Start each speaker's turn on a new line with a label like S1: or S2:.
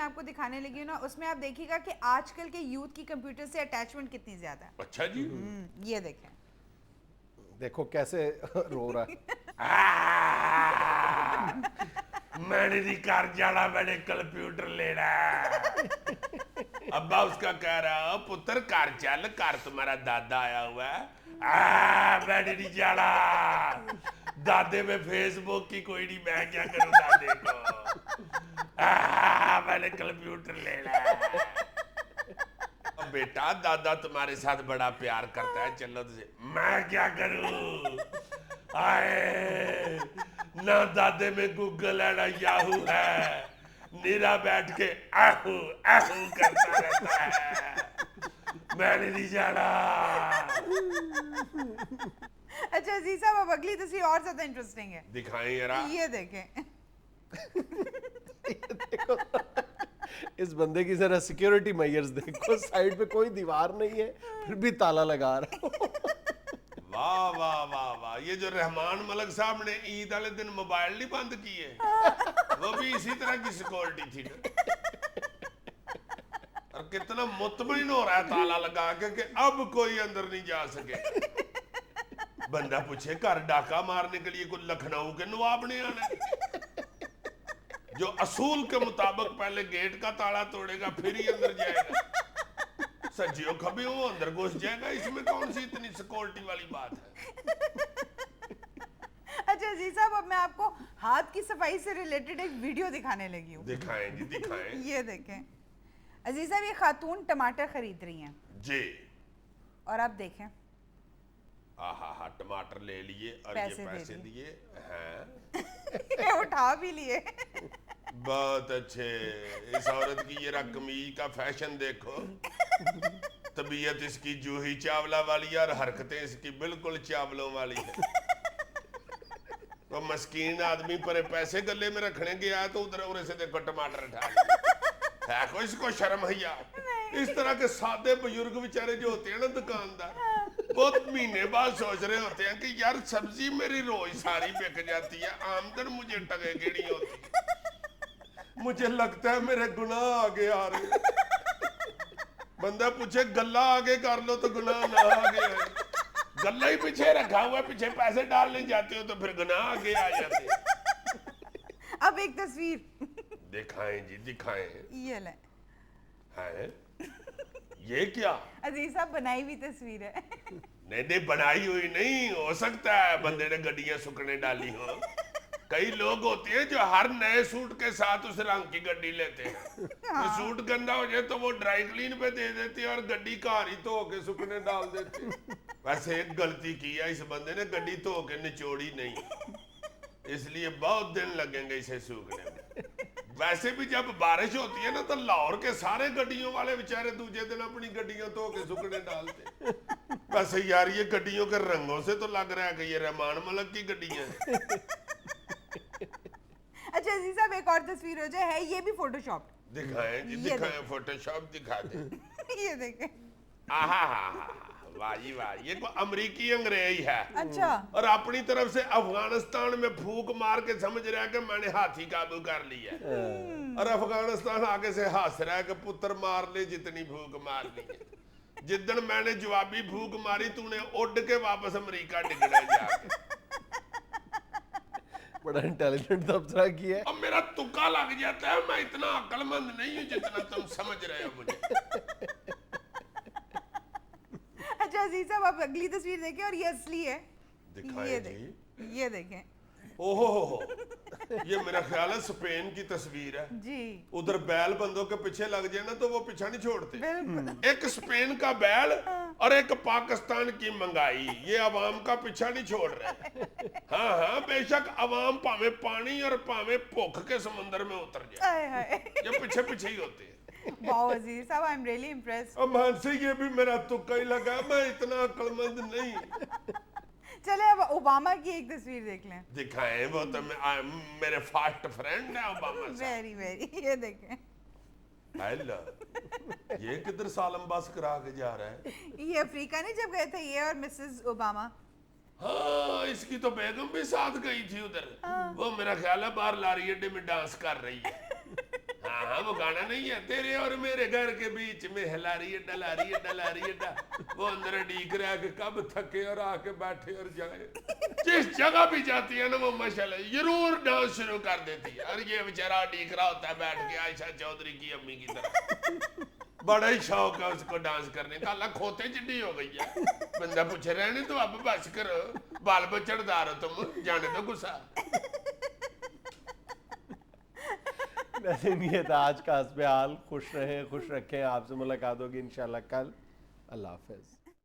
S1: मैं आपको दिखाने लगी हूँ ना, उसमें आप देखिएगा कि आजकल के यूथ की कंप्यूटर से अटैचमेंट कितनी ज्यादा है।
S2: अच्छा जी।
S1: ये देखें,
S3: देखो कैसे रो रहा है।
S2: मैंने नहीं कर जाना, मैंने कंप्यूटर लेना है। अब्बा उसका कह रहा, पुत्र कर चल, कर तुम्हारा दादा आया हुआ है। मैंने नहीं जाना, दादे में फेसबुक की कोई नहीं, मैं क्या करूं दादे को। मैंने कंप्यूटर लेना है। अब बेटा दादा तुम्हारे साथ बड़ा प्यार करता है, चलो तुझे, मैं क्या करूं। आए ना दादे में गूगल है ना याहू है, नीरा बैठ के आहू आहू करता रहता है। मैंने नहीं जाना।
S1: अच्छा अजीज साहब, अब अगली तस्वीर और ज्यादा इंटरेस्टिंग है,
S2: दिखाएं जरा।
S1: ये देखें।
S3: देखो इस बंदे की जरा सिक्योरिटी मेजर्स देखो, साइड पे कोई दीवार नहीं है फिर भी ताला लगा रहा है।
S2: वाह वाह वाह वाह, ये जो रहमान मलक साहब ने ईद वाले दिन मोबाइल नहीं बंद किए, वो भी इसी तरह की सिक्योरिटी थी ना। और कितना मुतमईन हो रहा है ताला लगा के कि अब कोई अंदर नहीं जा सके। बंदा पूछे घर डाका मारने के लिए कोई लखनऊ के नवाब ने आना है, जो असूल के मुताबिक पहले गेट का ताला तोड़ेगा फिर ही अंदर जाएगा। सज्जियों खबियों वो अंदर घुस जाएगा, इसमें कौन सी इतनी सिक्योरिटी वाली बात है।
S1: अच्छा अजीज साहब, अब मैं आपको हाथ की सफाई से रिलेटेड एक वीडियो दिखाने लगी हूँ।
S2: दिखाएं जी दिखाएं।
S1: ये देखें अजीज साहब, ये खातून टमाटर खरीद रही हैं
S2: जी।
S1: और आप देखें
S2: आहा टमाटर ले लिए और
S1: पैसे
S2: ये
S1: दे
S2: पैसे
S1: दिए।
S2: दिए हैं।
S1: ये उठा भी लिए।
S2: बहुत अच्छे। इस औरत की ये कमीज का फैशन देखो, तबीयत इसकी जूही चावला वाली है और हरकतें इसकी बिल्कुल चावलों वाली है। तो मस्कीन आदमी पर पैसे गले में रखने गया तो उधर उधर से देखो टमाटर उठा लिया। है कोई इसको शर्म है यार। इस तरह के सादे बुजुर्ग बेचारे जो होते हैं ना दुकानदार, बहुत महीने बाद सोच रहे होते हैं कि यार सब्जी मेरी रोज सारी बिक जाती है, आमदन मुझे टगेगी नहीं होती, मुझे लगता है मेरे गुनाह आगे आ रहे। बंदा पूछे गल्ला आगे कर लो तो गुनाह ना आगे आए, गल्ला ही पीछे रखा हुआ है, पीछे पैसे डालने जाते हो तो फिर गुनाह आगे आ जाते हैं।
S1: अब एक तस्वीर
S2: दिखाएं जी दिखाएं।
S1: ये ले
S2: है ये क्या?
S1: अजीज साहब, बनाई हुई तस्वीर है।
S2: नहीं नहीं बनाई हुई नहीं हो सकता है, बंदे ने गड्डियां सुकने डाली हो। कई लोग होते हैं जो हर नए सूट के साथ उस रंग की गड्डी लेते हैं। तो सूट गंदा हो जाए तो वो ड्राई क्लीन पे दे देते हैं और गड्डी कार ही धो के सुकने डाल देते हैं। वैसे एक गलती की है इस बंदे ने, गड्डी धो के निचोड़ी नहीं, इसलिए बहुत दिन लगेंगे इसे सूखने में। वैसे भी जब बारिश होती है ना तो लाहौर के सारे गड्डियों वाले बेचारे दूसरे दिन अपनी गड्डियां धो के सुकने डालते। वैसे यार ये गड्डियों के रंगों से तो लग रहा है कि ये रहमान मलक की गड्डियां हैं।
S1: अच्छा अजीज साहब, एक और तस्वीर हो जाए, है ये भी फोटोशॉप।
S2: दिखाएं जी दिखाएं, फोटोशॉप दिखा दे।
S1: ये देखें।
S2: आहा वाह जी वाह, ये कोई अमरीकी अंग्रेज है।
S1: अच्छा।
S2: और अपनी तरफ से अफगानिस्तान में फूक मार के समझ रहा है कि मैंने हाथी काबू कर लिया, और अफगानिस्तान आगे से हंस रहा है कि पुत्र मार ले जितनी फूक मारनी है। जिद्दन मैंने जवाबी फूक मारी तूने उड़ के वापस अमेरिका डिगना जाके।
S3: बड़ा इंटेलिजेंट तबसरा किया है।
S2: अब मेरा तुक्का लग जाता है, मैं इतना अक्लमंद नहीं हूँ जितना तुम समझ रहे हो मुझे।
S1: अच्छा अजीज साहब, आप अगली तस्वीर देखें और ये असली है।
S2: दिखाएं
S1: ये
S2: जी।
S1: देखें, ये देखें।
S2: ओहो ये मेरा ख्याल है स्पेन की तस्वीर है
S1: जी।
S2: उधर बैल बंदों के पीछे लग जाए ना तो वो पीछा नहीं छोड़ते।
S1: बिल्कुल।
S2: एक स्पेन का बैल और एक पाकिस्तान की मंगाई, ये अवाम का पीछा नहीं छोड़ रहे। हाँ बेशक अवाम भावे पानी और भावे भूख के समंदर में उतर जाए,
S1: हाय हाय।
S2: ये पीछे पीछे ही होते हैं।
S1: वाओ अजीज साहब, आई एम रियली इम्प्रेस्ड।
S2: अब मानसी ये भी मेरा तुक्का ही लगा, मैं इतना अक्लमंद नहीं।
S1: चले अब ओबामा की एक तस्वीर देख लें।
S2: दिखाएं, वो तो मेरे फास्ट फ्रेंड है ओबामा साहब।
S1: वेरी वेरी, ये देखें।
S2: हेलो, ये किधर सालम बस करा के जा रहा है?
S1: ये अफ्रीका नहीं जब गए थे ये और मिसेस ओबामा।
S2: हाँ इसकी तो बेगम भी साथ गई थी उधर। वो मेरा ख्याल है बाहर लारी अड्डे में डांस कर रही है। हाँ हाँ वो गाना नहीं है, तेरे और मेरे घर के बीच में हिला रही है डला रही है डला रही है वो अंदर डीक रहा कि कब थके और आके बैठे और जाए। जिस जगह भी जाती है ना वो माशाल्लाह जरूर डांस शुरू कर देती है। और ये बेचारा डीक रहा होता है बैठ के आयशा चौधरी की अम्मी की तरह, बड़ा ही शौक है उसको डांस करने का। अल्लाह खोते चिड्डी हो गई है। बंदा पूछे रहने तो अब बस करो, बाल बच्चड़दार हो तुम, जाने दो गुस्सा।
S3: ये था आज का हस्बे हाल। खुश रहें, खुश रखें। आपसे मुलाकात होगी इंशाल्लाह कल। अल्लाह हाफिज।